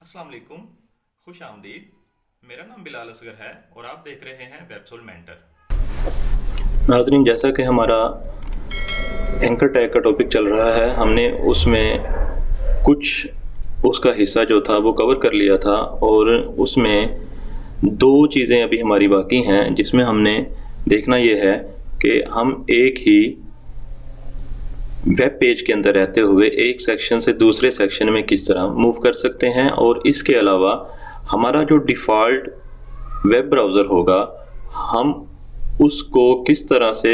अस्सलाम वालेकुम, खुश आमदीद। मेरा नाम बिलाल असगर है और आप देख रहे हैं वेबसोल मेंटर। नाज़रीन, जैसा कि हमारा एंकर टैग का टॉपिक चल रहा है, हमने उसमें कुछ उसका हिस्सा जो था वो कवर कर लिया था और उसमें 2 चीज़ें अभी हमारी बाकी हैं, जिसमें हमने देखना ये है कि हम एक ही वेब पेज के अंदर रहते हुए एक सेक्शन से दूसरे सेक्शन में किस तरह मूव कर सकते हैं, और इसके अलावा हमारा जो डिफ़ॉल्ट वेब ब्राउज़र होगा, हम उसको किस तरह से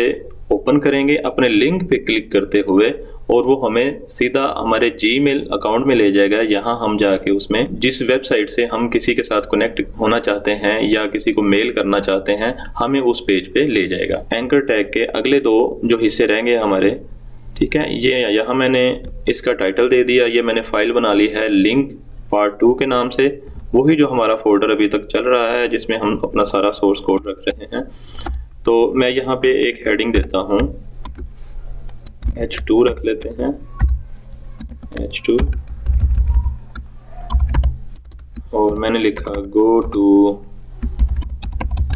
ओपन करेंगे अपने लिंक पे क्लिक करते हुए, और वो हमें सीधा हमारे जीमेल अकाउंट में ले जाएगा। यहाँ हम जाके उसमें जिस वेबसाइट से हम किसी के साथ कनेक्ट होना चाहते हैं या किसी को मेल करना चाहते हैं, हमें उस पेज पे ले जाएगा। एंकर टैग के अगले 2 जो हिस्से रहेंगे हमारे, ठीक है, ये यहाँ मैंने इसका टाइटल दे दिया, ये मैंने फाइल बना ली है लिंक पार्ट 2 के नाम से। वही जो हमारा फोल्डर अभी तक चल रहा है जिसमें हम अपना सारा सोर्स कोड रख रहे हैं। तो मैं यहाँ पे एक हेडिंग देता हूँ, H2 रख लेते हैं, H2, और मैंने लिखा गो टू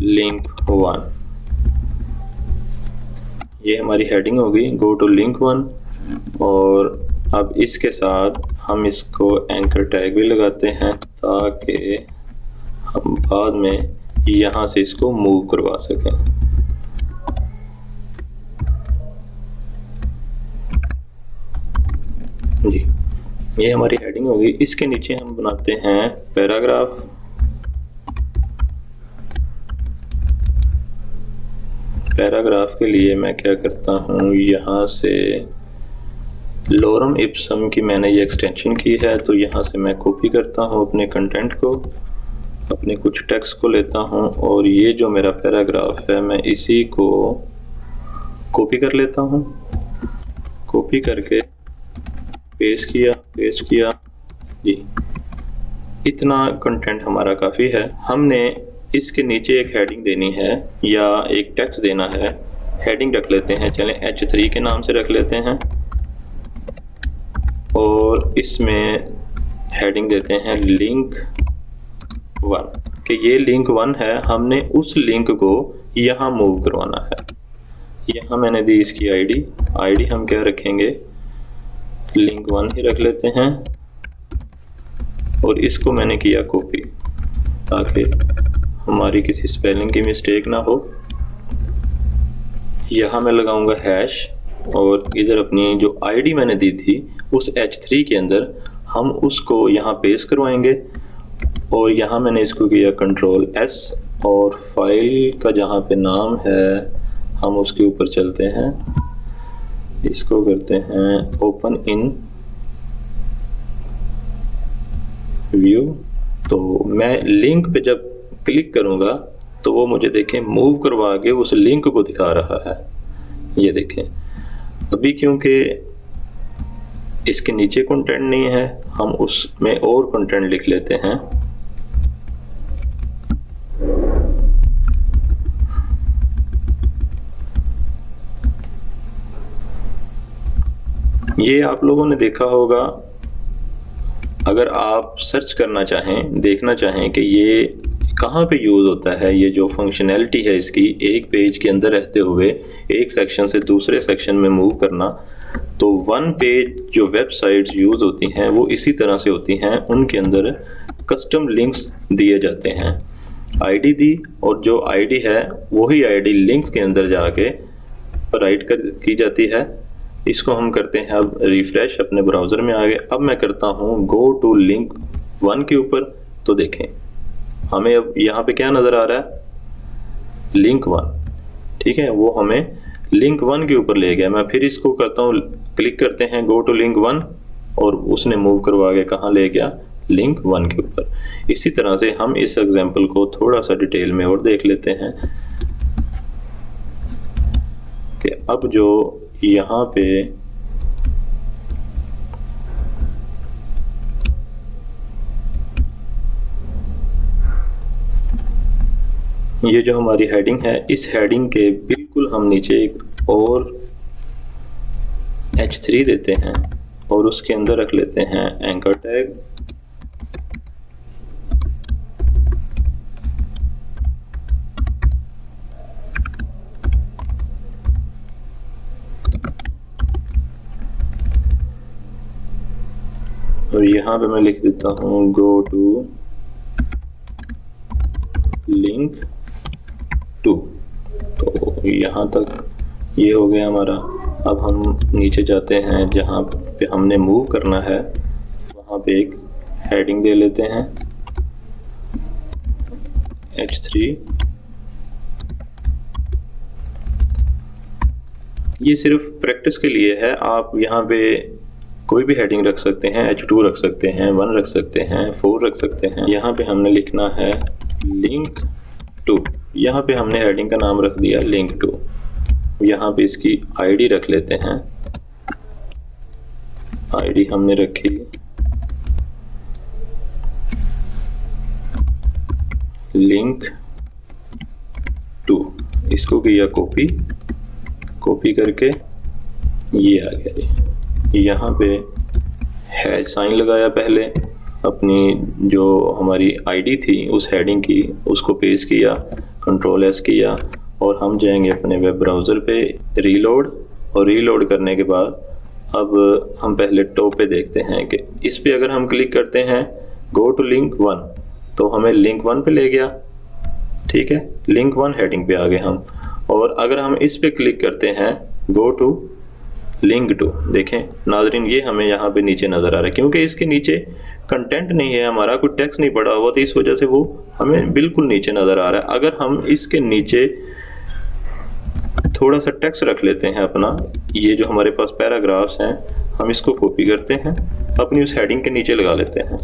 लिंक 1। ये हमारी हेडिंग होगी, गो टू लिंक 1। और अब इसके साथ हम इसको एंकर टैग भी लगाते हैं ताकि हम बाद में यहाँ से इसको मूव करवा सकें। जी, ये हमारी हेडिंग होगी। इसके नीचे हम बनाते हैं पैराग्राफ। पैराग्राफ के लिए मैं क्या करता हूँ, यहाँ से लोरम इप्सम की मैंने ये एक्सटेंशन की है, तो यहाँ से मैं कॉपी करता हूँ अपने कंटेंट को, अपने कुछ टेक्स्ट को लेता हूँ, और ये जो मेरा पैराग्राफ है मैं इसी को कॉपी कर लेता हूँ। कॉपी करके पेस्ट किया जी। इतना कंटेंट हमारा काफ़ी है। हमने इसके नीचे एक हेडिंग देनी है या एक टेक्स्ट देना है। हेडिंग रख लेते हैं, चलें H3 के नाम से रख लेते हैं, और इसमें हेडिंग देते हैं लिंक 1, कि ये लिंक 1 है, हमने उस लिंक को यहाँ मूव करवाना है। यहाँ मैंने दी इसकी आईडी हम क्या रखेंगे, लिंक 1 ही रख लेते हैं, और इसको मैंने किया कॉपी ताकि हमारी किसी स्पेलिंग की मिस्टेक ना हो। यहाँ मैं लगाऊंगा हैश, और इधर अपनी जो आईडी मैंने दी थी उस H3 के अंदर हम उसको यहाँ पेस्ट करवाएंगे, और यहाँ मैंने इसको किया Ctrl+S, और फाइल का जहाँ पे नाम है हम उसके ऊपर चलते हैं, इसको करते हैं ओपन इन व्यू। तो मैं लिंक पे जब क्लिक करूंगा तो वो मुझे देखें मूव करवा के उस लिंक को दिखा रहा है। ये देखें, अभी क्योंकि इसके नीचे कंटेंट नहीं है, हम उसमें और कंटेंट लिख लेते हैं। ये आप लोगों ने देखा होगा, अगर आप सर्च करना चाहें, देखना चाहें कि ये कहाँ पे यूज़ होता है, ये जो फंक्शनैलिटी है इसकी, एक पेज के अंदर रहते हुए एक सेक्शन से दूसरे सेक्शन में मूव करना, तो वन पेज जो वेबसाइट्स यूज़ होती हैं वो इसी तरह से होती हैं। उनके अंदर कस्टम लिंक्स दिए जाते हैं। आईडी दी, और जो आईडी है वही आईडी लिंक के अंदर जाके राइट की जाती है। इसको हम करते हैं अब रिफ्रेश, अपने ब्राउज़र में आ गए। अब मैं करता हूँ गो टू लिंक 1 के ऊपर, तो देखें हमें अब यहाँ पे क्या नज़र आ रहा है, लिंक 1, ठीक है, वो हमें लिंक 1 के ऊपर ले गया। मैं फिर इसको करता हूँ, क्लिक करते हैं गो टू लिंक 1, और उसने मूव करवा के कहाँ ले गया, लिंक 1 के ऊपर। इसी तरह से हम इस एग्जाम्पल को थोड़ा सा डिटेल में और देख लेते हैं कि अब जो यहाँ पे ये जो हमारी हेडिंग है, इस हेडिंग के बिल्कुल हम नीचे एक और H3 देते हैं, और उसके अंदर रख लेते हैं एंकर टैग। और यहाँ पे मैं लिख देता हूँ गो टू लिंक टू। तो यहाँ तक ये हो गया हमारा। अब हम नीचे जाते हैं, जहाँ पे हमने मूव करना है वहाँ पे एक हेडिंग दे लेते हैं H3। ये सिर्फ प्रैक्टिस के लिए है, आप यहाँ पे कोई भी हेडिंग रख सकते हैं, H2 रख सकते हैं, 1 रख सकते हैं, 4 रख सकते हैं। यहाँ पे हमने लिखना है लिंक टू। यहाँ पे हमने हेडिंग का नाम रख दिया लिंक टू। यहाँ पे इसकी आईडी रख लेते हैं। आईडी हमने रखी लिंक टू। इसको किया कॉपी करके ये आ गया जी। यहाँ पे हैश साइन लगाया पहले, अपनी जो हमारी आईडी थी उस हेडिंग की उसको पेस्ट किया, Ctrl+S किया और हम जाएंगे अपने वेब ब्राउज़र पे रीलोड। और रीलोड करने के बाद अब हम पहले टॉप पे देखते हैं कि इस पे अगर हम क्लिक करते हैं गो टू लिंक 1 तो हमें लिंक 1 पे ले गया। ठीक है, लिंक 1 हेडिंग पे आ गए हम। और अगर हम इस पे क्लिक करते हैं गो टू लिंक टू, देखें नाज़रीन ये हमें यहाँ पे नीचे नज़र आ रहा है, क्योंकि इसके नीचे कंटेंट नहीं है, हमारा कोई टेक्स्ट नहीं पड़ा हुआ, तो इस वजह से वो हमें बिल्कुल नीचे नज़र आ रहा है। अगर हम इसके नीचे थोड़ा सा टेक्स्ट रख लेते हैं अपना, ये जो हमारे पास पैराग्राफ्स हैं हम इसको कॉपी करते हैं, अपनी उस हेडिंग के नीचे लगा लेते हैं।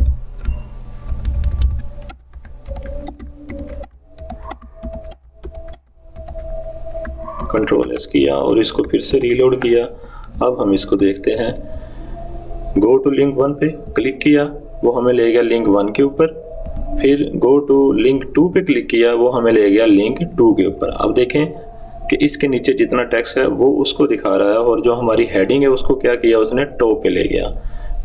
Ctrl+S किया और इसको फिर से रीलोड किया। अब हम इसको देखते हैं, गो टू लिंक 1 पे क्लिक किया, वो हमें ले गया लिंक 1 के ऊपर। फिर गो टू लिंक 2 पे क्लिक किया, वो हमें ले गया लिंक 2 के ऊपर। अब देखें कि इसके नीचे जितना टेक्स्ट है वो उसको दिखा रहा है, और जो हमारी हेडिंग है उसको क्या किया उसने टॉप पे ले गया।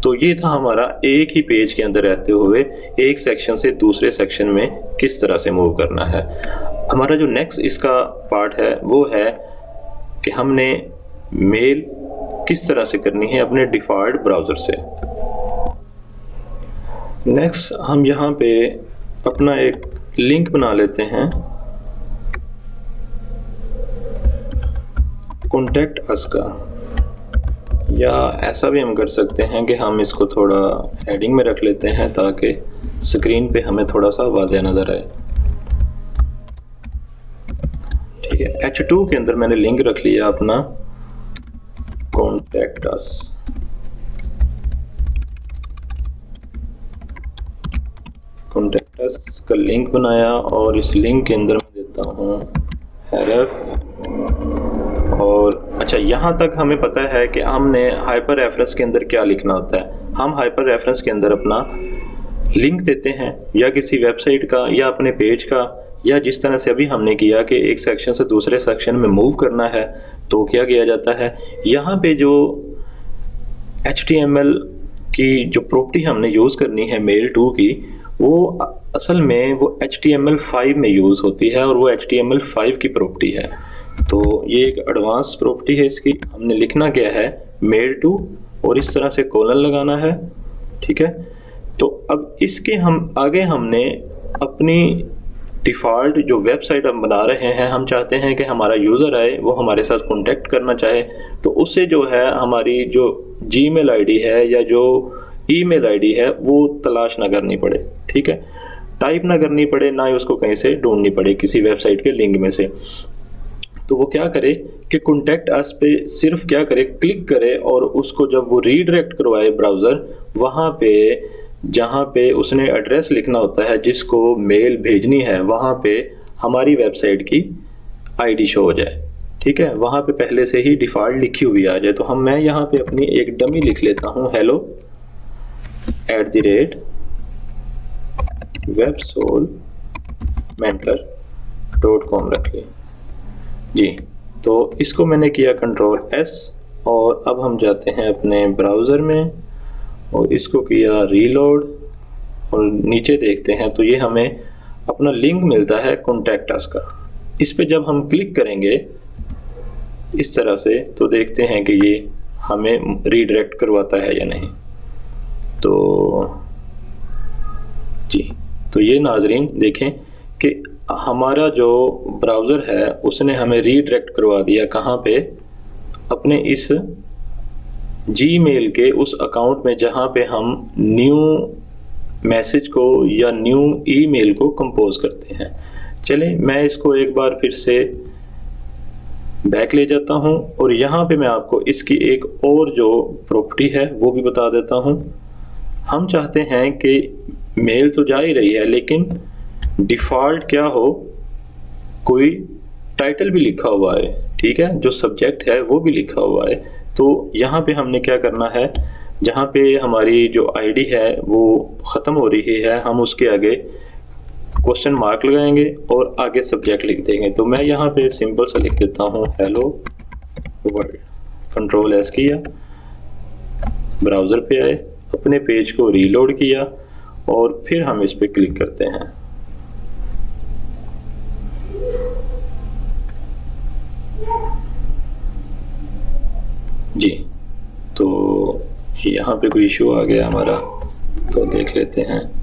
तो ये था हमारा एक ही पेज के अंदर रहते हुए एक सेक्शन से दूसरे सेक्शन में किस तरह से मूव करना है। हमारा जो नेक्स्ट इसका पार्ट है वो है कि हमने मेल किस तरह से करनी है अपने डिफ़ॉल्ट ब्राउज़र से। नेक्स्ट हम यहाँ पे अपना एक लिंक बना लेते हैं कॉन्टैक्ट अस का, या ऐसा भी हम कर सकते हैं कि हम इसको थोड़ा हेडिंग में रख लेते हैं ताकि स्क्रीन पे हमें थोड़ा सा वाज़ेह नज़र आए। ठीक है, H2 के अंदर मैंने लिंक रख लिया अपना कॉन्टैक्ट अस। कॉन्टैक्ट अस का लिंक बनाया और इस लिंक के अंदर मैं देता हूँ href। और अच्छा, यहाँ तक हमें पता है कि हमने हाइपर रेफरेंस के अंदर क्या लिखना होता है। हम हाइपर रेफरेंस के अंदर अपना लिंक देते हैं, या किसी वेबसाइट का या अपने पेज का, या जिस तरह से अभी हमने किया कि एक सेक्शन से दूसरे सेक्शन में मूव करना है तो क्या किया जाता है। यहाँ पे जो HTML की जो प्रॉपर्टी हमने यूज़ करनी है मेल 2 की, वो असल में वो HTML5 में यूज़ होती है और वो HTML5 की प्रॉपर्टी है। तो ये एक एडवांस प्रॉपर्टी है इसकी। हमने लिखना क्या है मेल 2 और इस तरह से कोलन लगाना है। ठीक है, तो अब इसके हम आगे हमने अपनी डिफ़ॉल्ट जो वेबसाइट हम बना रहे हैं, हम चाहते हैं कि हमारा यूज़र आए, वो हमारे साथ कांटेक्ट करना चाहे, तो उससे जो है हमारी जो जीमेल आईडी है या जो ईमेल आईडी है वो तलाश ना करनी पड़े। ठीक है, टाइप ना करनी पड़े, ना ही उसको कहीं से ढूंढनी पड़े किसी वेबसाइट के लिंक में से। तो वो क्या करे कि कॉन्टैक्ट अस पे सिर्फ क्या करे, क्लिक करे और उसको जब वो रीडायरेक्ट करवाए ब्राउज़र, वहाँ पे जहाँ पे उसने एड्रेस लिखना होता है जिसको मेल भेजनी है, वहाँ पे हमारी वेबसाइट की आईडी शो हो जाए। ठीक है, वहाँ पे पहले से ही डिफ़ॉल्ट लिखी हुई आ जाए। तो मैं यहाँ पे अपनी एक डमी लिख लेता हूँ, hello@websolmentor.com रख ले जी। तो इसको मैंने किया Ctrl+S और अब हम जाते हैं अपने ब्राउज़र में और इसको किया रीलोड और नीचे देखते हैं तो ये हमें अपना लिंक मिलता है कॉन्टैक्ट अस का। इस पे जब हम क्लिक करेंगे इस तरह से तो देखते हैं कि ये हमें रीडायरेक्ट करवाता है या नहीं। तो जी, तो ये नाजरीन देखें कि हमारा जो ब्राउज़र है उसने हमें रीडायरेक्ट करवा दिया कहाँ पे, अपने इस जीमेल के उस अकाउंट में जहाँ पे हम न्यू मैसेज को या न्यू ईमेल को कंपोज करते हैं। चलें मैं इसको एक बार फिर से बैक ले जाता हूँ और यहाँ पे मैं आपको इसकी एक और जो प्रॉपर्टी है वो भी बता देता हूँ। हम चाहते हैं कि मेल तो जा ही रही है लेकिन डिफ़ॉल्ट क्या हो, कोई टाइटल भी लिखा हुआ है, ठीक है, जो सब्जेक्ट है वो भी लिखा हुआ है। तो यहाँ पे हमने क्या करना है, जहाँ पे हमारी जो आईडी है वो ख़त्म हो रही है, हम उसके आगे क्वेश्चन मार्क लगाएंगे और आगे सब्जेक्ट लिख देंगे। तो मैं यहाँ पे सिंपल सा लिख देता हूँ हेलो वर्ल्ड, कंट्रोल एस किया, ब्राउज़र पे आए, अपने पेज को रीलोड किया और फिर हम इस पे क्लिक करते हैं। जी, तो यहाँ पे कोई इशू आ गया हमारा, तो देख लेते हैं।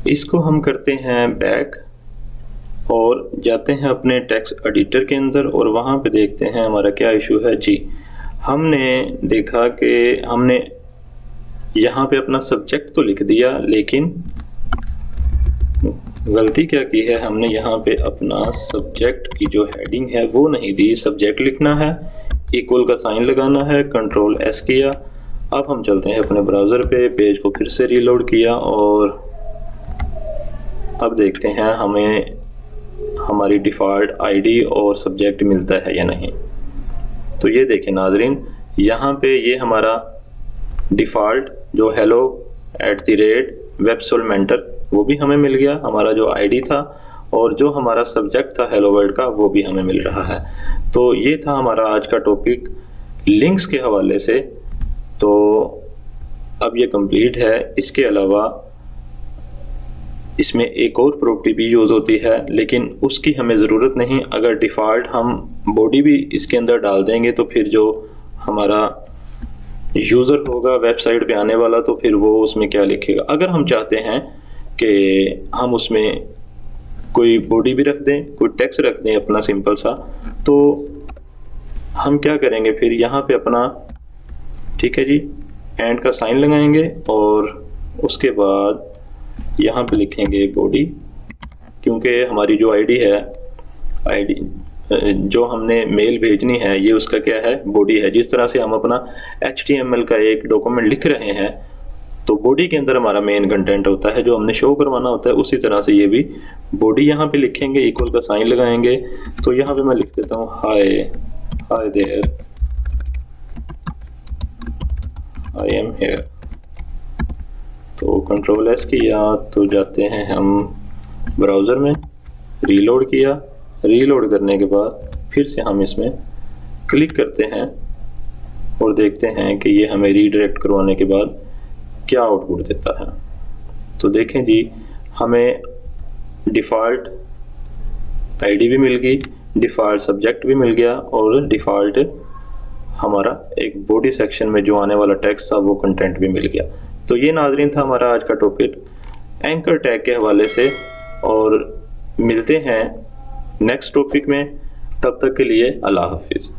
इसको हम करते हैं बैक और जाते हैं अपने टेक्स्ट एडिटर के अंदर और वहाँ पे देखते हैं हमारा क्या इशू है। जी, हमने देखा कि हमने यहाँ पे अपना सब्जेक्ट तो लिख दिया लेकिन गलती क्या की है, हमने यहाँ पे अपना सब्जेक्ट की जो हेडिंग है वो नहीं दी। सब्जेक्ट लिखना है, इक्वल का साइन लगाना है, कंट्रोल एस किया। अब हम चलते हैं अपने ब्राउज़र पे, पेज को फिर से रीलोड किया और अब देखते हैं हमें हमारी डिफ़ॉल्ट आईडी और सब्जेक्ट मिलता है या नहीं। तो ये देखें नाजरीन, यहाँ पे ये हमारा डिफ़ॉल्ट जो hello@websolmentor वो भी हमें मिल गया, हमारा जो आईडी था, और जो हमारा सब्जेक्ट था हेलो वर्ल्ड का वो भी हमें मिल रहा है। तो ये था हमारा आज का टॉपिक लिंक्स के हवाले से। तो अब ये कंप्लीट है। इसके अलावा इसमें एक और प्रॉपर्टी भी यूज़ होती है लेकिन उसकी हमें ज़रूरत नहीं। अगर डिफ़ॉल्ट हम बॉडी भी इसके अंदर डाल देंगे तो फिर जो हमारा यूज़र होगा वेबसाइट पे आने वाला, तो फिर वो उसमें क्या लिखेगा। अगर हम चाहते हैं कि हम उसमें कोई बॉडी भी रख दें, कोई टेक्स्ट रख दें अपना सिंपल सा, तो हम क्या करेंगे फिर यहाँ पे अपना, ठीक है जी, एंड का साइन लगाएंगे और उसके बाद यहाँ पे लिखेंगे बॉडी, क्योंकि हमारी जो आईडी है, आईडी जो हमने मेल भेजनी है ये उसका क्या है, बॉडी है। जिस तरह से हम अपना HTML का एक डॉक्यूमेंट लिख रहे हैं तो बॉडी के अंदर हमारा मेन कंटेंट होता है जो हमने शो करवाना होता है, उसी तरह से ये भी बॉडी यहाँ पे लिखेंगे, इक्वल का साइन लगाएंगे। तो यहाँ पे मैं लिख देता हूँ hi there, I am here. तो कंट्रोल एस किया तो जाते हैं हम ब्राउज़र में, रीलोड किया, रीलोड करने के बाद फिर से हम इसमें क्लिक करते हैं और देखते हैं कि ये हमें रीडायरेक्ट करवाने के बाद क्या आउटपुट देता है। तो देखें जी, हमें डिफ़ॉल्ट आईडी भी मिल गई, डिफ़ॉल्ट सब्जेक्ट भी मिल गया और डिफ़ॉल्ट हमारा एक बॉडी सेक्शन में जो आने वाला टेक्स्ट था वो कंटेंट भी मिल गया। तो ये नाजरीन था हमारा आज का टॉपिक एंकर टैग के हवाले से, और मिलते हैं नेक्स्ट टॉपिक में। तब तक के लिए अल्लाह हाफिज़।